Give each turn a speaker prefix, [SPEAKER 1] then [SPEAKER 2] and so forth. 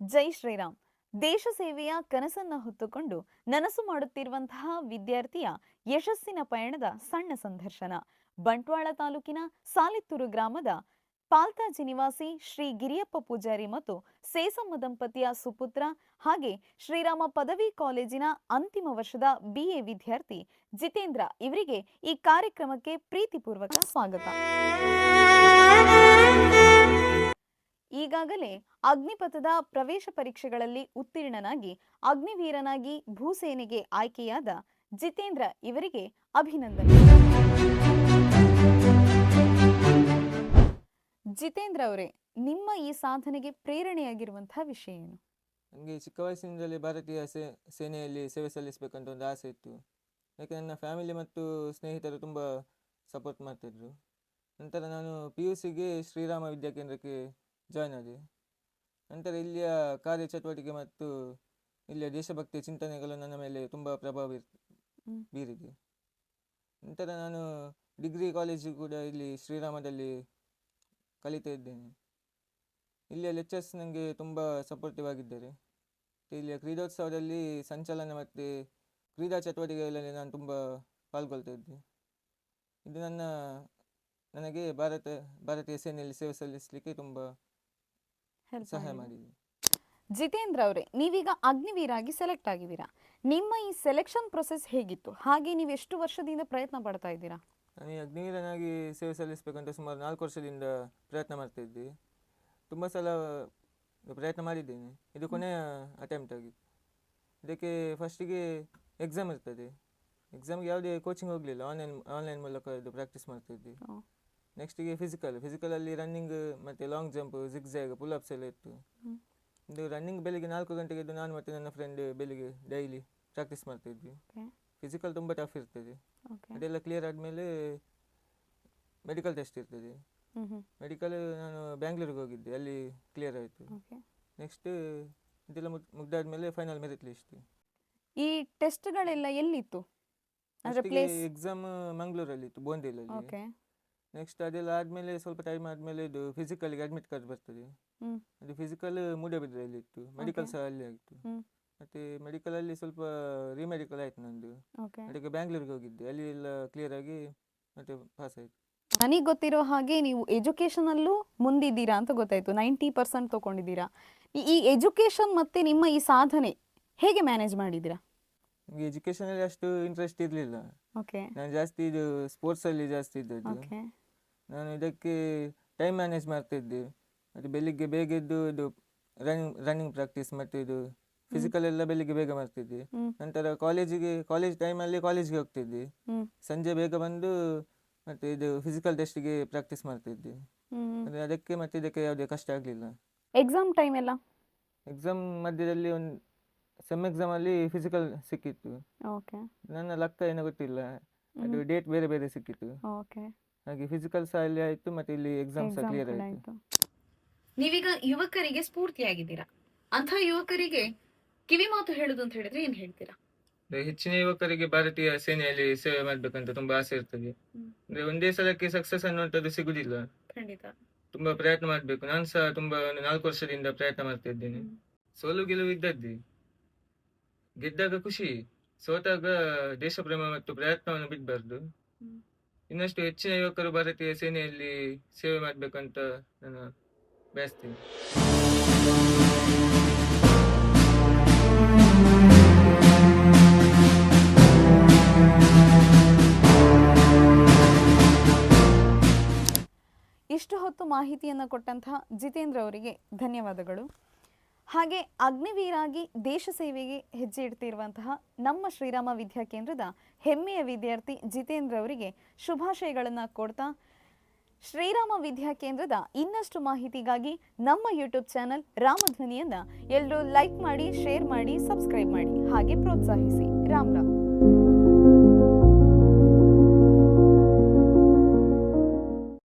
[SPEAKER 1] ಜೈ ಶ್ರೀರಾಮ್. ದೇಶ ಸೇವೆಯ ಕನಸನ್ನ ಹೊತ್ತುಕೊಂಡು ನನಸು ಮಾಡುತ್ತಿರುವಂತಹ ವಿದ್ಯಾರ್ಥಿಯ ಯಶಸ್ಸಿನ ಪಯಣದ ಸಣ್ಣ ಸಂದರ್ಶನ. ಬಂಟ್ವಾಳ ತಾಲೂಕಿನ ಸಾಲಿತ್ತೂರು ಗ್ರಾಮದ ಪಾಲ್ತಾಜಿ ನಿವಾಸಿ ಶ್ರೀ ಗಿರಿಯಪ್ಪ ಪೂಜಾರಿ ಮತ್ತು ಸೇಸಮ್ಮ ದಂಪತಿಯ ಸುಪುತ್ರ ಹಾಗೆ ಶ್ರೀರಾಮ ಪದವಿ ಕಾಲೇಜಿನ ಅಂತಿಮ ವರ್ಷದ BA ವಿದ್ಯಾರ್ಥಿ ಜಿತೇಂದ್ರ ಇವರಿಗೆ ಈ ಕಾರ್ಯಕ್ರಮಕ್ಕೆ ಪ್ರೀತಿಪೂರ್ವಕ ಸ್ವಾಗತ. ಈಗಾಗಲೇ ಅಗ್ನಿಪಥದ ಪ್ರವೇಶ ಪರೀಕ್ಷೆಗಳಲ್ಲಿ ಉತ್ತೀರ್ಣನಾಗಿ ಅಗ್ನಿವೀರನಾಗಿ ಭೂಸೇನೆಗೆ ಆಯ್ಕೆಯಾದ ಜಿತೇಂದ್ರ ಇವರಿಗೆ ಅಭಿನಂದನೆ. ಜಿತೇಂದ್ರ ಅವರೇ, ನಿಮ್ಮ ಈ ಸಾಧನೆಗೆ ಪ್ರೇರಣೆಯಾಗಿರುವಂತಹ ವಿಷಯ ಏನು?
[SPEAKER 2] ನನಗೆ ಚಿಕ್ಕ ವಯಸ್ಸಿನಿಂದಲೇ ಭಾರತೀಯ ಸೇನೆಯಲ್ಲಿ ಸೇವೆ ಸಲ್ಲಿಸಬೇಕಂತ ಒಂದು ಆಸೆ ಇತ್ತು. ಯಾಕೆ ನನ್ನ ಫ್ಯಾಮಿಲಿ ಮತ್ತು ಸ್ನೇಹಿತರು ತುಂಬ ಸಪೋರ್ಟ್ ಮಾಡ್ತಿದ್ರು. ನಂತರ ನಾನು PUCಗೆ ಶ್ರೀರಾಮ ವಿದ್ಯಾಕೇಂದ್ರಕ್ಕೆ ಜಾಯ್ನ್ ಆದೆ. ನಂತರ ಇಲ್ಲಿಯ ಕಾರ್ಯಚಟುವಟಿಕೆ ಮತ್ತು ಇಲ್ಲಿಯ ದೇಶಭಕ್ತಿ ಚಿಂತನೆಗಳು ನನ್ನ ಮೇಲೆ ತುಂಬ ಪ್ರಭಾವ ಬೀರಿದೆ. ನಂತರ ನಾನು ಡಿಗ್ರಿ ಕಾಲೇಜು ಕೂಡ ಇಲ್ಲಿ ಶ್ರೀರಾಮದಲ್ಲಿ ಕಲಿತಾ ಇದ್ದೇನೆ. ಇಲ್ಲಿಯ ಲೆಕ್ಚರ್ಸ್ ನನಗೆ ತುಂಬ ಸಪೋರ್ಟಿವ್ ಆಗಿದ್ದಾರೆ. ಇಲ್ಲಿಯ ಕ್ರೀಡೋತ್ಸವದಲ್ಲಿ ಸಂಚಲನ ಮತ್ತು ಕ್ರೀಡಾ ಚಟುವಟಿಕೆಗಳಲ್ಲಿ ನಾನು ತುಂಬ ಪಾಲ್ಗೊಳ್ತಾ ಇದ್ದೆ. ಇದು ನನಗೆ ಭಾರತೀಯ ಸೇನೆಯಲ್ಲಿ ಸೇವೆ ಸಲ್ಲಿಸಲಿಕ್ಕೆ ತುಂಬ ಸಹಾಯ ಮಾಡಿದೆ.
[SPEAKER 1] ಜಿತೇಂದ್ರ ಅವರೇ, ನೀವೀಗ ಅಗ್ನಿವೀರ ಆಗಿ ಸೆಲೆಕ್ಟ್ ಆಗಿದ್ದೀರಾ. ನಿಮ್ಮ ಈ ಸೆಲೆಕ್ಷನ್ ಪ್ರೊಸೆಸ್ ಹೇಗಿತ್ತು? ಹಾಗೆ ನೀವು ಎಷ್ಟು ವರ್ಷದಿಂದ ಪ್ರಯತ್ನ ಪಡ್ತಾ ಇದ್ದೀರಾ?
[SPEAKER 2] ನಾನು ಈ ಅಗ್ನಿವೀರನಾಗಿ ಸೇವೆ ಸಲ್ಲಿಸಬೇಕಂತ ಸುಮಾರು 4 ವರ್ಷದಿಂದ ಪ್ರಯತ್ನ ಮಾಡ್ತಾ ಇದ್ದೆ. ತುಂಬ ಸಲ ಪ್ರಯತ್ನ ಮಾಡಿದ್ದೇನೆ. ಇದು ಕೊನೆಯ ಅಟೆಂಪ್ಟ್ ಆಗಿತ್ತು. ಇದಕ್ಕೆ ಫಸ್ಟಿಗೆ ಎಕ್ಸಾಮ್ ಇರ್ತದೆ. ಎಕ್ಸಾಮ್ಗೆ ಯಾವುದೇ ಕೋಚಿಂಗ್ ಹೋಗಲಿಲ್ಲ, ಆನ್ಲೈನ್ ಮೂಲಕ ಇದು ಪ್ರಾಕ್ಟೀಸ್ ಮಾಡ್ತಿದ್ದೆ. ನೆಕ್ಸ್ಟಿಗೆ ಫಿಸಿಕಲಲ್ಲಿ ರನ್ನಿಂಗ್ ಮತ್ತು ಲಾಂಗ್ ಜಂಪ್, ಜಿಗ್ಜ್ಯಾಗ್, ಪುಲ್ಅಪ್ಸ್ ಎಲ್ಲ ಇತ್ತು. ಇದು ರನ್ನಿಂಗ್ ಬೆಳಿಗ್ಗೆ 4 ಗಂಟೆಗೆ ಎದ್ದು ನಾನು ಮತ್ತು ನನ್ನ ಫ್ರೆಂಡ್ ಬೆಳಿಗ್ಗೆ ಡೈಲಿ ಪ್ರಾಕ್ಟೀಸ್ ಮಾಡ್ತಿದ್ವಿ. ಫಿಸಿಕಲ್ ತುಂಬ ಟಫ್ ಇರ್ತದೆ. ಅದೆಲ್ಲ ಕ್ಲಿಯರ್ ಆದಮೇಲೆ ಮೆಡಿಕಲ್ ಟೆಸ್ಟ್ ಇರ್ತದೆ. ಮೆಡಿಕಲ್ ನಾನು ಬ್ಯಾಂಗ್ಳೂರಿಗೆ ಹೋಗಿದ್ದೆ, ಅಲ್ಲಿ ಕ್ಲಿಯರ್ ಆಯಿತು. ನೆಕ್ಸ್ಟ್ ಇದೆಲ್ಲ ಮುಗ್ದಾದ್ಮೇಲೆ ಫೈನಲ್ ಮೆರಿಟ್ ಲಿಸ್ಟ್.
[SPEAKER 1] ಈ ಟೆಸ್ಟ್ಗಳೆಲ್ಲ ಎಲ್ಲಿತ್ತು?
[SPEAKER 2] ಎಕ್ಸಾಮ್ ಮಂಗಳೂರಲ್ಲಿ ಇತ್ತು, ಬೋಂದಿಲಲ್ಲಿ. ನೆಕ್ಸ್ಟ್ ಅದೆಲ್ಲ ಆದಮೇಲೆ ಸ್ವಲ್ಪ ಟೈಮ್ ಆದಮೇಲೆ ಇದು ಫಿಸಿಕಲ್ಗೆ ಅಡ್ಮಿಟ್ ಕಾರ್ಡ್ ಬರ್ತದೆ. ಅದು ಫಿಸಿಕಲ್ ಮೂಡಬಿದ್ರೆಯಲ್ಲಿ ಇತ್ತು, ಮೆಡಿಕಲ್ ಸಹ ಅಲ್ಲಿ ಆಗಿತ್ತು. ಮತ್ತು ಮೆಡಿಕಲಲ್ಲಿ ಸ್ವಲ್ಪ ರಿಮೆಡಿಕಲ್ ಆಯಿತು ನಂದು. ಅದಕ್ಕೆ ಬ್ಯಾಂಗ್ಳೂರಿಗೆ ಹೋಗಿದ್ದೆ, ಅಲ್ಲಿ ಎಲ್ಲ ಕ್ಲಿಯರ್ ಆಗಿ ಮತ್ತೆ ಪಾಸ್ ಆಯಿತು.
[SPEAKER 1] ನನಗೆ ಗೊತ್ತಿರೋ ಹಾಗೆ ನೀವು ಎಜುಕೇಷನಲ್ಲೂ ಮುಂದಿದ್ದೀರಾ ಅಂತ ಗೊತ್ತಾಯಿತು. 90% ತೊಗೊಂಡಿದ್ದೀರಾ. ಈ ಎಜುಕೇಷನ್ ಮತ್ತು ನಿಮ್ಮ ಈ ಸಾಧನೆ ಹೇಗೆ ಮ್ಯಾನೇಜ್ ಮಾಡಿದ್ದೀರಾ?
[SPEAKER 2] ನನಗೆ ಎಜುಕೇಷನಲ್ಲಿ ಅಷ್ಟು ಇಂಟ್ರೆಸ್ಟ್ ಇರಲಿಲ್ಲ. ನಾನು ಜಾಸ್ತಿ ಇದು ಸ್ಪೋರ್ಟ್ಸಲ್ಲಿ ಜಾಸ್ತಿ ಇದ್ದದ್ದು. ನಾನು ಇದಕ್ಕೆ ಟೈಮ್ ಮ್ಯಾನೇಜ್ ಮಾಡ್ತಿದ್ದೆ. ಮತ್ತು ಬೆಳಿಗ್ಗೆ ಬೇಗ ಎದ್ದು ಇದು ರನ್ನಿಂಗ್ ಪ್ರಾಕ್ಟೀಸ್ ಮತ್ತು ಇದು ಫಿಸಿಕಲ್ ಎಲ್ಲ ಬೆಳಿಗ್ಗೆ ಬೇಗ ಮಾಡ್ತಿದ್ದೆ. ನಂತರ ಕಾಲೇಜ್ ಟೈಮಲ್ಲಿ ಕಾಲೇಜ್ಗೆ ಹೋಗ್ತಿದ್ದೆ. ಸಂಜೆ ಬೇಗ ಬಂದು ಮತ್ತು ಇದು ಫಿಸಿಕಲ್ ಟೆಸ್ಟಿಗೆ ಪ್ರಾಕ್ಟೀಸ್ ಮಾಡ್ತಿದ್ದೆ. ಅದಕ್ಕೆ ಮತ್ತು ಇದಕ್ಕೆ ಯಾವುದೇ ಕಷ್ಟ ಆಗಲಿಲ್ಲ.
[SPEAKER 1] ಎಕ್ಸಾಮ್ ಟೈಮ್ ಎಲ್ಲ
[SPEAKER 2] ಎಕ್ಸಾಮ್ ಮಧ್ಯದಲ್ಲಿ ಒಂದು ಸೆಮ್ ಎಕ್ಸಾಮಲ್ಲಿ ಫಿಸಿಕಲ್ ಸಿಕ್ಕಿತ್ತು. ನನ್ನ ಲಕ್ಕ ಏನೋ ಗೊತ್ತಿಲ್ಲ, ಅದು ಡೇಟ್ ಬೇರೆ ಬೇರೆ ಸಿಕ್ಕಿತ್ತು. ಹಾಗೆ ಫಿಸಿಕಲ್ ಸಹ ಅಲ್ಲಿ ಆಯಿತು ಮತ್ತು ಇಲ್ಲಿ ಎಕ್ಸಾಮ್ ಸಹ ಕ್ಲಿಯರ್ ಆಯಿತು.
[SPEAKER 1] ನೀವೀಗ ಯುವಕರಿಗೆ ಸ್ಫೂರ್ತಿಯಾಗಿದ್ದೀರಾ. ಅಂಥ ಯುವಕರಿಗೆ ಕಿವಿ ಮಾತು ಹೇಳುದು ಅಂತ ಹೇಳಿದ್ರೆ ಏನ್ ಹೇಳ್ತೀರಾ?
[SPEAKER 2] ಹೆಚ್ಚಿನ ಯುವಕರಿಗೆ ಭಾರತೀಯ ಸೇನೆಯಲ್ಲಿ ಸೇವೆ ಮಾಡ್ಬೇಕಂತ ತುಂಬಾ ಆಸೆ ಇರ್ತದೆ. ಅಂದ್ರೆ ಒಂದೇ ಸಲಕ್ಕೆ ಸಕ್ಸಸ್ ಅನ್ನುವಂಥದ್ದು ಸಿಗುದಿಲ್ಲ, ತುಂಬಾ ಪ್ರಯತ್ನ ಮಾಡ್ಬೇಕು. ನಾನು ಸಹ ತುಂಬಾ 4 ವರ್ಷದಿಂದ ಪ್ರಯತ್ನ ಮಾಡ್ತಾ ಇದ್ದೇನೆ. ಸೋಲು ಗೆಲುವು ಇದ್ದದ್ದೇ. ಗೆದ್ದಾಗ ಖುಷಿ, ಸೋತಾಗ ದೇಶ ಪ್ರೇಮ ಮತ್ತು ಪ್ರಯತ್ನವನ್ನು ಬಿಡಬಾರ್ದು. ಇನ್ನಷ್ಟು ಹೆಚ್ಚಿನ ಯುವಕರು ಭಾರತೀಯ ಸೇನೆಯಲ್ಲಿ ಸೇವೆ ಮಾಡ್ಬೇಕಂತ ನಾನು ಬಯಸ್ತೇನೆ.
[SPEAKER 1] ಇಷ್ಟು ಹೊತ್ತು ಮಾಹಿತಿಯನ್ನು ಕೊಟ್ಟಂತಹ ಜಿತೇಂದ್ರ ಅವರಿಗೆ ಧನ್ಯವಾದಗಳು. ಹಾಗೆ ಅಗ್ನಿವೀರಾಗಿ ದೇಶ ಸೇವೆಗೆ ಹೆಜ್ಜೆ ಇಡ್ತಿರುವಂತಹ ನಮ್ಮ ಶ್ರೀರಾಮ ವಿದ್ಯಾಕೇಂದ್ರದ ಹೆಮ್ಮೆಯ ವಿದ್ಯಾರ್ಥಿ ಜಿತೇಂದ್ರ ಅವರಿಗೆ ಶುಭಾಶಯಗಳನ್ನು ಕೊಡ್ತಾ, ಶ್ರೀರಾಮ ವಿದ್ಯಾಕೇಂದ್ರದ ಇನ್ನಷ್ಟು ಮಾಹಿತಿಗಾಗಿ ನಮ್ಮ ಯೂಟ್ಯೂಬ್ ಚಾನಲ್ ರಾಮಧ್ವನಿಯನ್ನು ಎಲ್ಲರೂ ಲೈಕ್ ಮಾಡಿ, ಶೇರ್ ಮಾಡಿ, ಸಬ್ಸ್ಕ್ರೈಬ್ ಮಾಡಿ, ಹಾಗೆ ಪ್ರೋತ್ಸಾಹಿಸಿ. ರಾಮ್ ರಾಮ್.